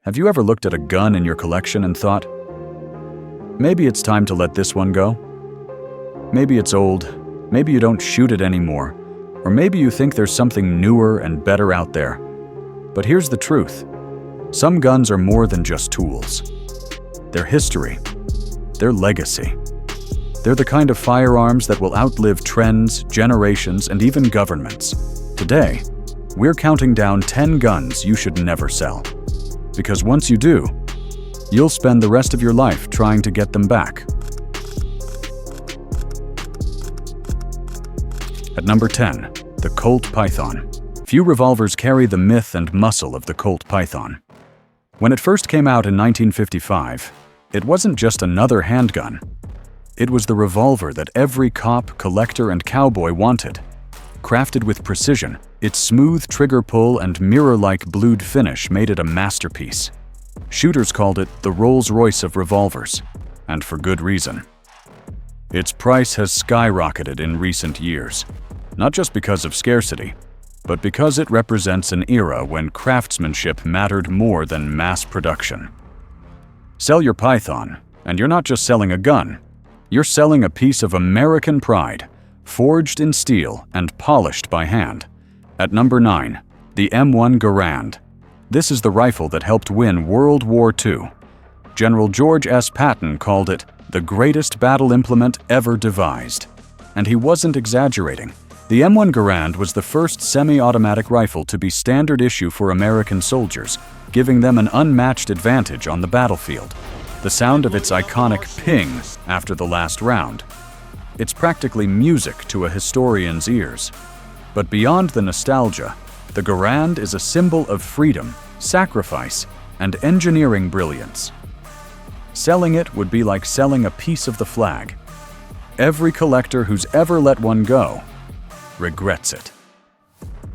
Have you ever looked at a gun in your collection and thought, maybe it's time to let this one go? Maybe it's old, maybe you don't shoot it anymore, or maybe you think there's something newer and better out there. But here's the truth. Some guns are more than just tools. They're history. They're legacy. They're the kind of firearms that will outlive trends, generations, and even governments. Today, we're counting down 10 guns you should never sell. Because once you do, you'll spend the rest of your life trying to get them back. At number 10, the Colt Python. Few revolvers carry the myth and muscle of the Colt Python. When it first came out in 1955, it wasn't just another handgun. It was the revolver that every cop, collector, and cowboy wanted. Crafted with precision, its smooth trigger pull and mirror-like blued finish made it a masterpiece. Shooters called it the Rolls-Royce of revolvers, and for good reason. Its price has skyrocketed in recent years, not just because of scarcity, but because it represents an era when craftsmanship mattered more than mass production. Sell your Python, and you're not just selling a gun. You're selling a piece of American pride, forged in steel and polished by hand. At number 9, the M1 Garand. This is the rifle that helped win World War II. General George S. Patton called it the greatest battle implement ever devised. And he wasn't exaggerating. The M1 Garand was the first semi-automatic rifle to be standard issue for American soldiers, giving them an unmatched advantage on the battlefield. The sound of its iconic ping after the last round. It's practically music to a historian's ears. But beyond the nostalgia, the Garand is a symbol of freedom, sacrifice, and engineering brilliance. Selling it would be like selling a piece of the flag. Every collector who's ever let one go regrets it.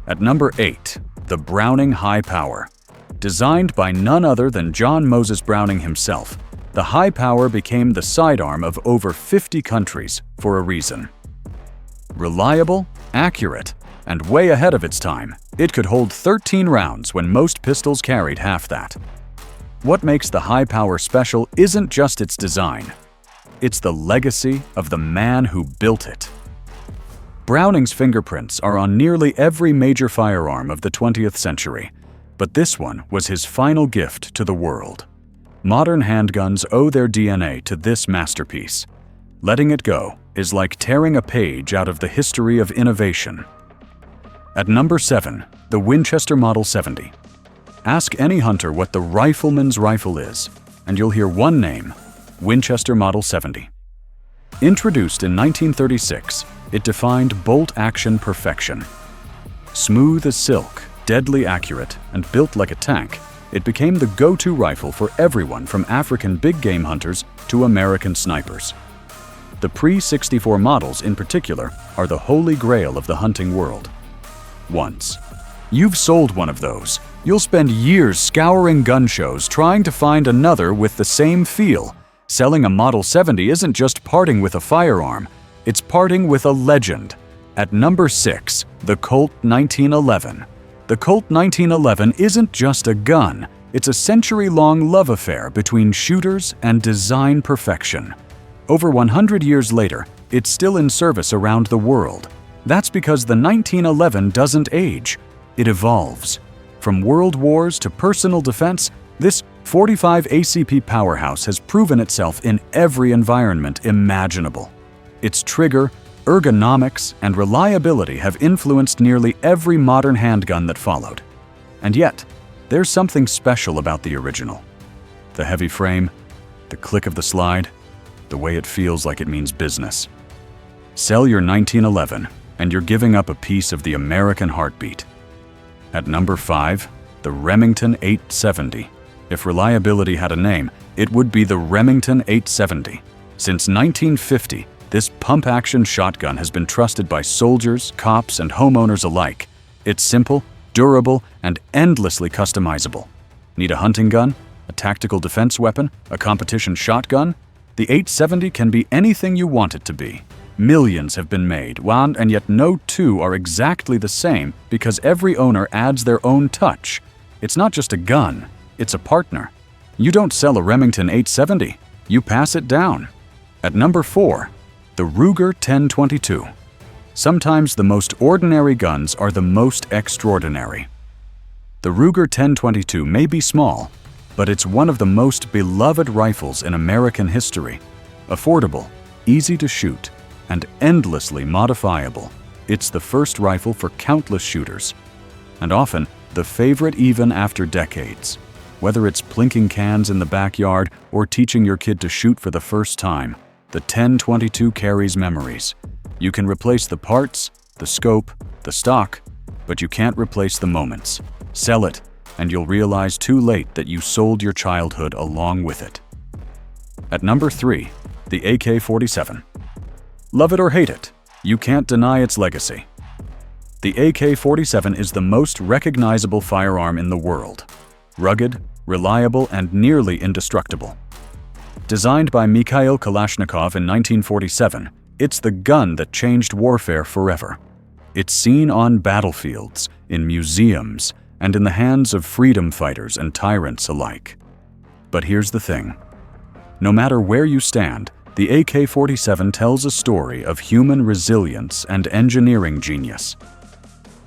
At number 8, the Browning High Power. Designed by none other than John Moses Browning himself, the High Power became the sidearm of over 50 countries for a reason. Reliable, accurate, and way ahead of its time, it could hold 13 rounds when most pistols carried half that. What makes the High Power special isn't just its design. It's the legacy of the man who built it. Browning's fingerprints are on nearly every major firearm of the 20th century, but this one was his final gift to the world. Modern handguns owe their DNA to this masterpiece. Letting it go is like tearing a page out of the history of innovation. At number 7, the Winchester Model 70. Ask any hunter what the rifleman's rifle is, and you'll hear one name: Winchester Model 70. Introduced in 1936, it defined bolt-action perfection. Smooth as silk, deadly accurate, and built like a tank, it became the go-to rifle for everyone from African big-game hunters to American snipers. The pre-64 models in particular are the holy grail of the hunting world. Once you've sold one of those, you'll spend years scouring gun shows trying to find another with the same feel. Selling a Model 70 isn't just parting with a firearm, it's parting with a legend. At number 6, the Colt 1911. The Colt 1911 isn't just a gun, it's a century-long love affair between shooters and design perfection. Over 100 years later, it's still in service around the world. That's because the 1911 doesn't age, it evolves. From world wars to personal defense, this .45 ACP powerhouse has proven itself in every environment imaginable. Its trigger, ergonomics, and reliability have influenced nearly every modern handgun that followed. And yet, there's something special about the original. The heavy frame, the click of the slide, the way it feels like it means business. Sell your 1911, and you're giving up a piece of the American heartbeat. At number 5, the Remington 870. If reliability had a name, it would be the Remington 870. Since 1950, this pump-action shotgun has been trusted by soldiers, cops, and homeowners alike. It's simple, durable, and endlessly customizable. Need a hunting gun? A tactical defense weapon? A competition shotgun? The 870 can be anything you want it to be. Millions have been made, and yet no two are exactly the same because every owner adds their own touch. It's not just a gun, it's a partner. You don't sell a Remington 870, you pass it down. At number 4, the Ruger 1022. Sometimes the most ordinary guns are the most extraordinary. The Ruger 1022 may be small, but it's one of the most beloved rifles in American history. Affordable, easy to shoot, and endlessly modifiable, it's the first rifle for countless shooters, and often the favorite even after decades. Whether it's plinking cans in the backyard or teaching your kid to shoot for the first time, the 1022 carries memories. You can replace the parts, the scope, the stock, but you can't replace the moments. Sell it, and you'll realize too late that you sold your childhood along with it. At number 3, the AK-47. Love it or hate it, you can't deny its legacy. The AK-47 is the most recognizable firearm in the world. Rugged, reliable, and nearly indestructible. Designed by Mikhail Kalashnikov in 1947, it's the gun that changed warfare forever. It's seen on battlefields, in museums, and in the hands of freedom fighters and tyrants alike. But here's the thing. No matter where you stand, the AK-47 tells a story of human resilience and engineering genius.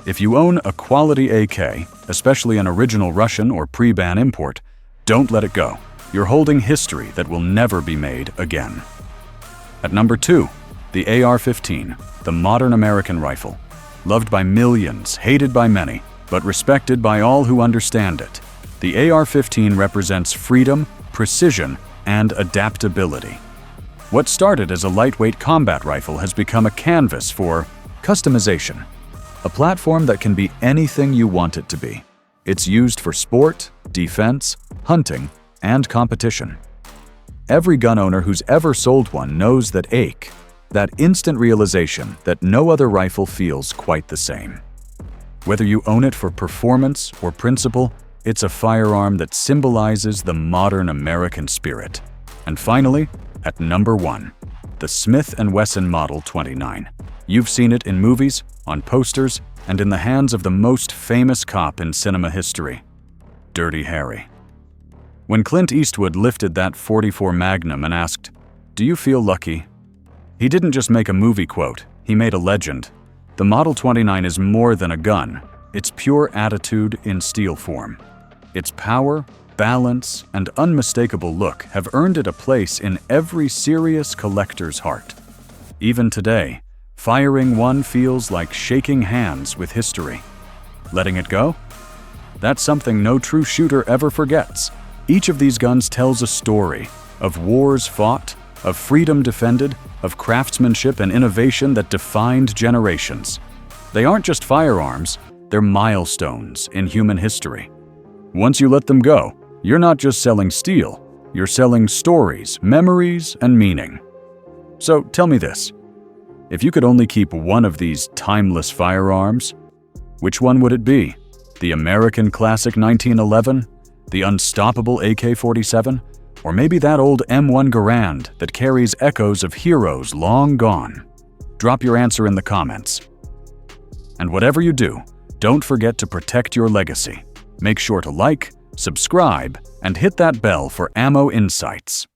If you own a quality AK, especially an original Russian or pre-ban import, don't let it go. You're holding history that will never be made again. At number 2, the AR-15, the modern American rifle. Loved by millions, hated by many, but respected by all who understand it. The AR-15 represents freedom, precision, and adaptability. What started as a lightweight combat rifle has become a canvas for customization, a platform that can be anything you want it to be. It's used for sport, defense, hunting, and competition. Every gun owner who's ever sold one knows that ache, that instant realization that no other rifle feels quite the same. Whether you own it for performance or principle, it's a firearm that symbolizes the modern American spirit. And finally, at number 1, the Smith & Wesson Model 29. You've seen it in movies, on posters, and in the hands of the most famous cop in cinema history, Dirty Harry. When Clint Eastwood lifted that .44 Magnum and asked, "Do you feel lucky?" he didn't just make a movie quote, he made a legend. The Model 29 is more than a gun, it's pure attitude in steel form. Its power, balance, and unmistakable look have earned it a place in every serious collector's heart. Even today, firing one feels like shaking hands with history. Letting it go? That's something no true shooter ever forgets. Each of these guns tells a story of wars fought, of freedom defended, of craftsmanship and innovation that defined generations. They aren't just firearms, they're milestones in human history. Once you let them go, you're not just selling steel, you're selling stories, memories, and meaning. So tell me this, if you could only keep one of these timeless firearms, which one would it be? The American classic 1911? The unstoppable AK-47? Or maybe that old M1 Garand that carries echoes of heroes long gone? Drop your answer in the comments. And whatever you do, don't forget to protect your legacy. Make sure to like, subscribe, and hit that bell for ammo insights.